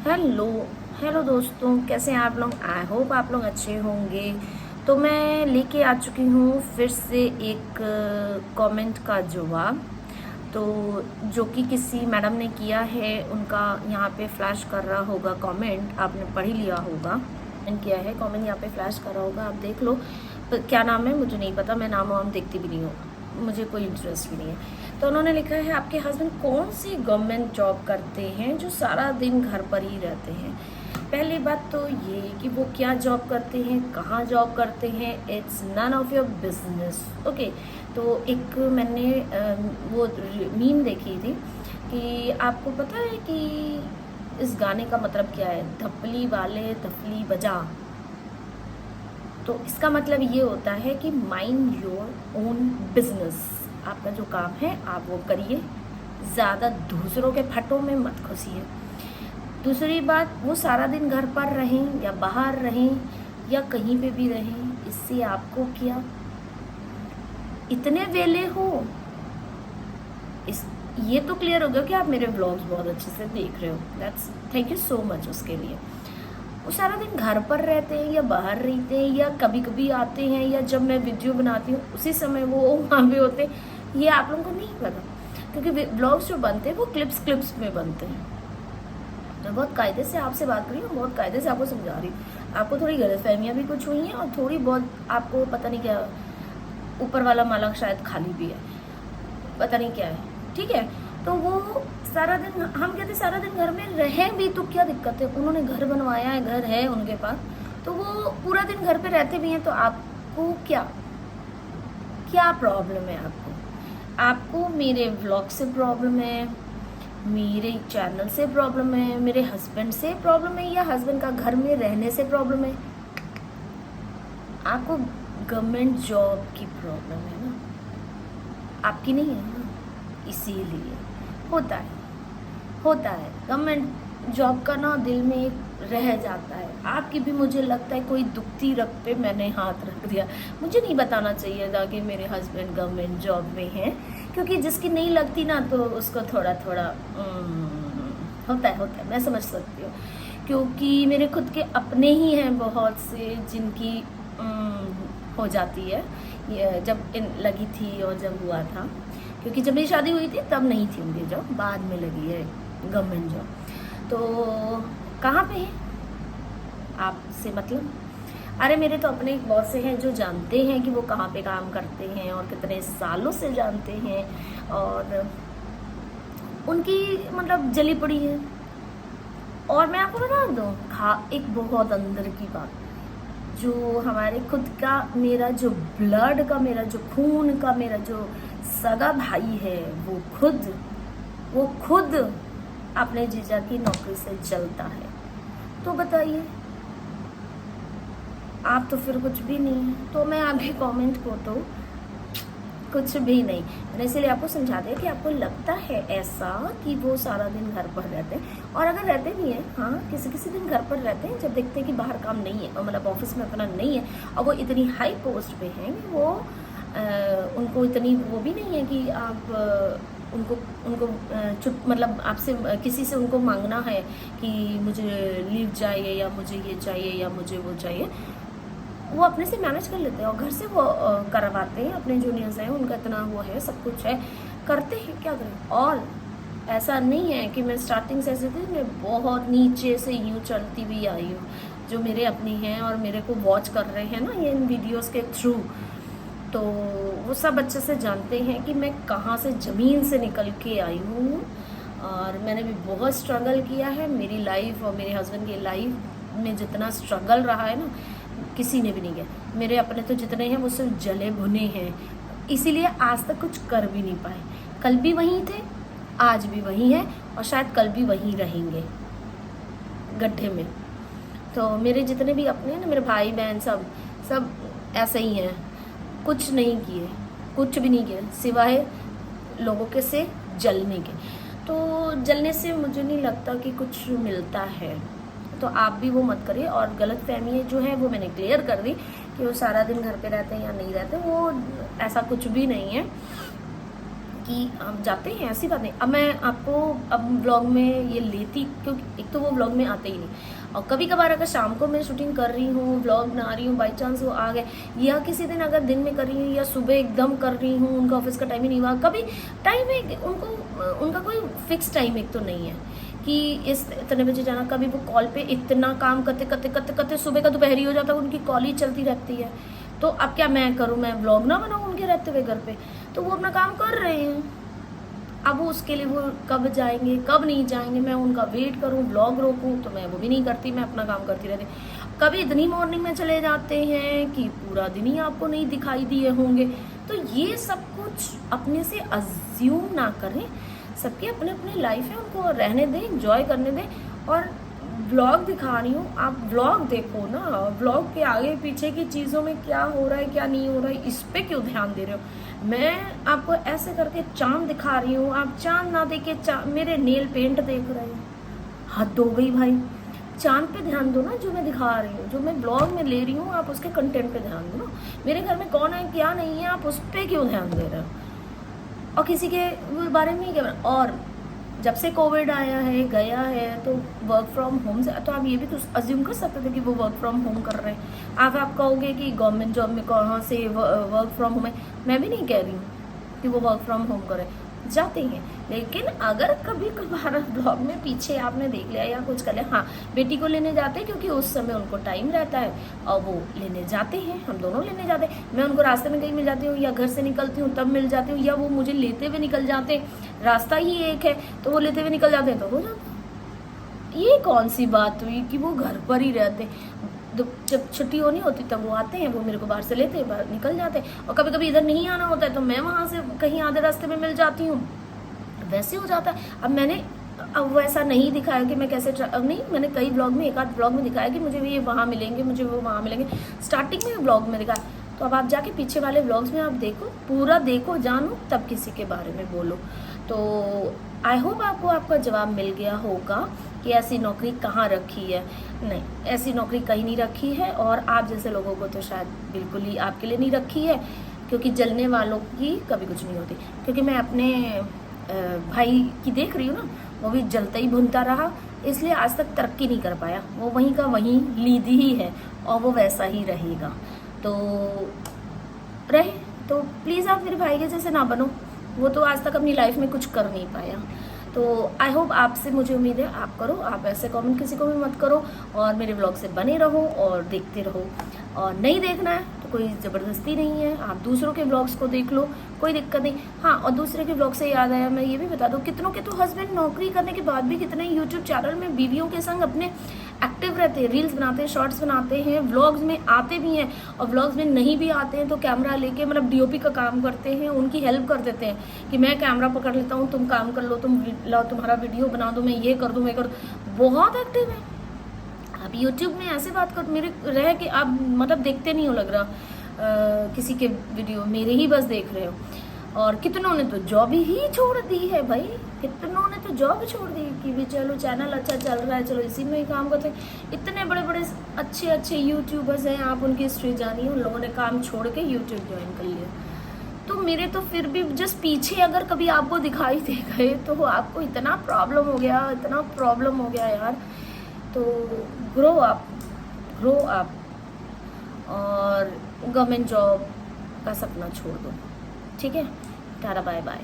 Hello hello दोस्तों, कैसे हैं आप लोग। आई होप आप लोग अच्छे होंगे। तो मैं लेके आ चुकी हूँ फिर से एक कमेंट का जवाब। तो जो कि किसी मैडम ने किया है, उनका यहाँ पे फ्लैश कर रहा होगा कमेंट, आपने पढ़ ही लिया होगा। कमेंट किया है, कमेंट यहाँ पे फ्लैश कर रहा होगा, आप देख लो। तो क्या नाम है मुझे नहीं पता, मैं नाम वाम देखती भी नहीं हूँ, मुझे कोई इंटरेस्ट भी नहीं है। तो उन्होंने लिखा है, आपके हस्बैंड कौन सी गवर्नमेंट जॉब करते हैं जो सारा दिन घर पर ही रहते हैं। पहली बात तो ये कि वो क्या जॉब करते हैं, कहाँ जॉब करते हैं, it's none of your business. Okay. तो एक मैंने वो मीम देखी थी कि आपको पता है कि इस गाने का मतलब क्या है, धपली वाले धपली बजा। तो इसका मतलब ये होता है कि माइंड योर ओन बिजनेस। आपका जो काम है आप वो करिए, ज़्यादा दूसरों के फटों में मत घुसिए। दूसरी बात, वो सारा दिन घर पर रहें या बाहर रहें या कहीं पे भी रहें, इससे आपको क्या, इतने वेले हो। इस ये तो क्लियर हो गया कि आप मेरे व्लॉग्स बहुत अच्छे से देख रहे हो, that's thank you so much उसके लिए। वो सारा दिन घर पर रहते हैं या बाहर रहते हैं या कभी कभी आते हैं, या जब मैं वीडियो बनाती हूँ उसी समय वो वहाँ पे होते हैं, ये आप लोगों को नहीं पता। क्योंकि ब्लॉग्स जो बनते हैं वो क्लिप्स में बनते हैं। मैं बहुत कायदे से आपसे बात कर रही हूँ, बहुत कायदे से आपको समझा रही हूँ। आपको थोड़ी गलतफहमियाँ भी कुछ हुई हैं और थोड़ी बहुत आपको पता नहीं क्या, ऊपर वाला माला शायद खाली भी है, पता नहीं क्या है। ठीक है। तो वो सारा दिन, हम कहते सारा दिन घर में रहे भी तो क्या दिक्कत है, उन्होंने घर बनवाया है, घर है उनके पास, तो वो पूरा दिन घर पे रहते भी हैं, तो आपको क्या क्या प्रॉब्लम है। आपको मेरे व्लॉग से प्रॉब्लम है, मेरे चैनल से प्रॉब्लम है, मेरे हस्बैंड से प्रॉब्लम है, या हस्बैंड का घर में रहने से प्रॉब्लम है। आपको गवर्नमेंट जॉब की प्रॉब्लम है ना, आपकी नहीं है ना। इसीलिए होता है गवर्नमेंट जॉब का ना, दिल में एक रह जाता है। आपकी भी मुझे लगता है कोई दुखती रग पे मैंने हाथ रख दिया। मुझे नहीं बताना चाहिए था कि मेरे हस्बैंड गवर्नमेंट जॉब में हैं, क्योंकि जिसकी नहीं लगती ना तो उसको थोड़ा थोड़ा होता है, मैं समझ सकती हूँ। क्योंकि मेरे खुद के अपने ही हैं बहुत से जिनकी हो जाती है, जब लगी थी और जब हुआ था। क्योंकि जब मेरी शादी हुई थी तब नहीं थी उनकी जॉब, बाद में लगी है गवर्नमेंट जॉब। तो कहाँ पे है आपसे मतलब। अरे मेरे तो अपने बहुत से हैं जो जानते हैं कि वो कहाँ पे काम करते हैं और कितने सालों से जानते हैं, और उनकी मतलब जली पड़ी है। और मैं आपको बता दूँ एक बहुत अंदर की बात, जो हमारे खुद का, मेरा जो ब्लड का, मेरा जो खून का, मेरा जो सगा भाई है, वो खुद अपने जीजा की नौकरी से जलता है। तो बताइए, आप तो फिर कुछ भी नहीं है। तो मैं आपके कमेंट को तो कुछ भी नहीं, मैंने इसीलिए आपको समझा दिया कि आपको लगता है ऐसा कि वो सारा दिन घर पर रहते हैं, और अगर रहते भी हैं, हाँ किसी दिन घर पर रहते हैं जब देखते हैं कि बाहर काम नहीं है, और मतलब ऑफिस में अपना नहीं है, और वो इतनी हाई पोस्ट पे हैं कि वो उनको इतनी वो भी नहीं है कि आप उनको मतलब आपसे किसी से उनको मांगना है कि मुझे लीव चाहिए या मुझे ये चाहिए या मुझे वो चाहिए। वो अपने से मैनेज कर लेते हैं और घर से वो करवाते हैं। अपने जूनियर्स हैं, उनका इतना वो है, सब कुछ है, करते हैं, क्या करें। और ऐसा नहीं है कि मैं स्टार्टिंग से ऐसे थी, मैं बहुत नीचे से यूँ चलती हुई आई हूँ। जो मेरे अपनी हैं और मेरे को वॉच कर रहे हैं ना ये इन वीडियोस के थ्रू, तो वो सब अच्छे से जानते हैं कि मैं कहाँ से ज़मीन से निकल के आई हूँ। और मैंने भी बहुत स्ट्रगल किया है। मेरी लाइफ और मेरे हस्बैंड की लाइफ में जितना स्ट्रगल रहा है ना, किसी ने भी नहीं किया। मेरे अपने तो जितने हैं वो सिर्फ जले भुने हैं, इसीलिए आज तक कुछ कर भी नहीं पाए। कल भी वहीं थे, आज भी वहीं हैं, और शायद कल भी वहीं रहेंगे, गड्ढे में। तो मेरे जितने भी अपने हैं ना, मेरे भाई बहन सब ऐसे ही हैं, कुछ नहीं किए, कुछ भी नहीं किए सिवाय लोगों के से जलने के। तो जलने से मुझे नहीं लगता कि कुछ मिलता है, तो आप भी वो मत करिए। और गलत फहमी जो है वो मैंने क्लियर कर दी कि वो सारा दिन घर पे रहते हैं या नहीं रहते, वो ऐसा कुछ भी नहीं है। कि हम जाते हैं, ऐसी बात नहीं। अब मैं आपको अब व्लॉग में ये लेती, क्योंकि एक तो वो व्लॉग में आते ही नहीं, और कभी कभार अगर शाम को मैं शूटिंग कर रही हूँ, व्लॉग बना रही हूँ, बाई चांस वो आ गए, या किसी दिन अगर दिन में कर रही हूँ या सुबह एकदम कर रही हूँ, उनका ऑफिस का टाइम ही नहीं हुआ, कभी टाइम है उनको, उनका कोई फिक्स टाइम एक तो नहीं है कि इस इतने बजे जाना। कभी वो कॉल पे इतना काम करते करते करते करते सुबह का दोपहर ही हो जाता है, उनकी कॉल ही चलती रहती है। तो अब क्या मैं करूँ, मैं व्लॉग ना बनाऊँ उनके रहते हुए घर पे? तो वो अपना काम कर रहे हैं, अब वो उसके लिए वो कब जाएंगे कब नहीं जाएंगे, मैं उनका वेट करूं, व्लॉग रोकूं, तो मैं वो भी नहीं करती, मैं अपना काम करती रहती। कभी इतनी मॉर्निंग में चले जाते हैं कि पूरा दिन ही आपको नहीं दिखाई दिए होंगे। तो ये सब कुछ अपने से अज्यूम ना करें, सबके अपने अपने लाइफ है, उनको रहने दें, एंजॉय करने दें। और व्लॉग दिखा रही हूँ, आप व्लॉग देखो ना, व्लॉग के आगे पीछे की चीज़ों में क्या हो रहा है क्या नहीं हो रहा है, इस पे क्यों ध्यान दे रहे हो। मैं आपको ऐसे करके चांद दिखा रही हूँ, आप चांद ना देखे मेरे नेल पेंट देख रहे हो, हद हो गई भाई। चांद पे ध्यान दो ना, जो मैं दिखा रही हूँ, जो मैं ब्लॉग में ले रही हूँ, आप उसके कंटेंट पे ध्यान दो ना। मेरे घर में कौन है क्या नहीं है, आप उस पर क्यों ध्यान दे रहे हो, और किसी के बारे में ही क्या। और जब से कोविड आया है गया है, तो वर्क फ्रॉम होम से, तो आप ये भी तो अज्यूम कर सकते थे कि वो वर्क फ्रॉम होम कर रहे हैं। आप कहोगे कि गवर्नमेंट जॉब में कहाँ से वर्क फ्रॉम होम है, मैं भी नहीं कह रही हूँ कि वो वर्क फ्रॉम होम करें, जाते हैं। लेकिन अगर कभी कभार ब्लॉग में पीछे आपने देख लिया या कुछ कर लिया, हाँ बेटी को लेने जाते हैं क्योंकि उस समय उनको टाइम रहता है और वो लेने जाते हैं, हम दोनों लेने जाते हैं। मैं उनको रास्ते में कहीं मिल जाती हूँ या घर से निकलती हूँ तब मिल जाती हूँ, या वो मुझे लेते हुए निकल जाते हैं, रास्ता ही एक है तो वो लेते हुए निकल जाते हैं, तो हो जाता। ये कौन सी बात हुई कि वो घर पर ही रहते, जब छुट्टी होनी होती तब वो आते हैं, वो मेरे को बाहर से लेते हैं, बाहर निकल जाते हैं। और कभी कभी इधर नहीं आना होता है तो मैं वहाँ से कहीं आधे रास्ते में मिल जाती हूँ, वैसे हो जाता है। अब वो ऐसा नहीं दिखाया कि मैं कैसे नहीं, मैंने कई ब्लॉग में, एक आध ब्लॉग में दिखाया कि मुझे ये वहाँ मिलेंगे, मुझे वो वहाँ मिलेंगे, स्टार्टिंग में ब्लॉग में दिखाया। तो अब आप जाके पीछे वाले ब्लॉग्स में आप देखो, पूरा देखो जानो, तब किसी के बारे में बोलो। तो आई होप आपको आपका जवाब मिल गया होगा कि ऐसी नौकरी कहाँ रखी है। नहीं, ऐसी नौकरी कहीं नहीं रखी है, और आप जैसे लोगों को तो शायद बिल्कुल ही आपके लिए नहीं रखी है, क्योंकि जलने वालों की कभी कुछ नहीं होती। क्योंकि मैं अपने भाई की देख रही हूँ ना, वो भी जलता ही भुनता रहा, इसलिए आज तक तरक्की नहीं कर पाया। वो वहीं का वहीं लीदी ही है और वो वैसा ही रहेगा। तो रहे तो प्लीज़ आप मेरे भाई के जैसे ना बनो, वो तो आज तक अपनी लाइफ में कुछ कर नहीं पाया। तो आई होप आपसे मुझे उम्मीद है आप करो, आप ऐसे कमेंट किसी को भी मत करो, और मेरे ब्लॉग से बने रहो और देखते रहो। और नहीं देखना है तो कोई ज़बरदस्ती नहीं है, आप दूसरों के ब्लॉग्स को देख लो, कोई दिक्कत नहीं। हाँ, और दूसरे के ब्लॉग से याद आया, मैं ये भी बता दूँ, कितनों के तो हस्बैंड नौकरी करने के बाद भी कितने यूट्यूब चैनल में बीवियों के संग अपने एक्टिव रहते हैं, रील्स बनाते हैं, शॉर्ट्स बनाते हैं, व्लॉग्स में आते भी हैं, और व्लॉग्स में नहीं भी आते हैं तो कैमरा लेके, मतलब डीओपी का काम करते हैं, उनकी हेल्प कर देते हैं कि मैं कैमरा पकड़ लेता हूँ, तुम काम कर लो, तुम लाओ तुम्हारा वीडियो बना दो, मैं ये कर दूँ, मैं कर, बहुत एक्टिव है। आप यूट्यूब में ऐसे बात कर मेरे रह के आप मतलब देखते नहीं हो, लग रहा किसी के वीडियो, मेरे ही बस देख रहे हो। और कितनों ने तो जॉब ही छोड़ दी है भाई, कितनों ने तो जॉब छोड़ दी कि भी चलो चैनल अच्छा चल रहा है, चलो इसी में ही काम करते हैं। इतने बड़े बड़े अच्छे अच्छे यूट्यूबर्स हैं, आप उनकी हिस्ट्री जानिए, उन लोगों ने काम छोड़ के यूट्यूब ज्वाइन कर लिया। तो मेरे तो फिर भी जस्ट पीछे अगर कभी आपको दिखाई दे गए तो आपको इतना प्रॉब्लम हो गया, इतना प्रॉब्लम हो गया यार। तो ग्रो अप और गवर्नमेंट जॉब का सपना छोड़ दो, ठीक है। Tata bye bye.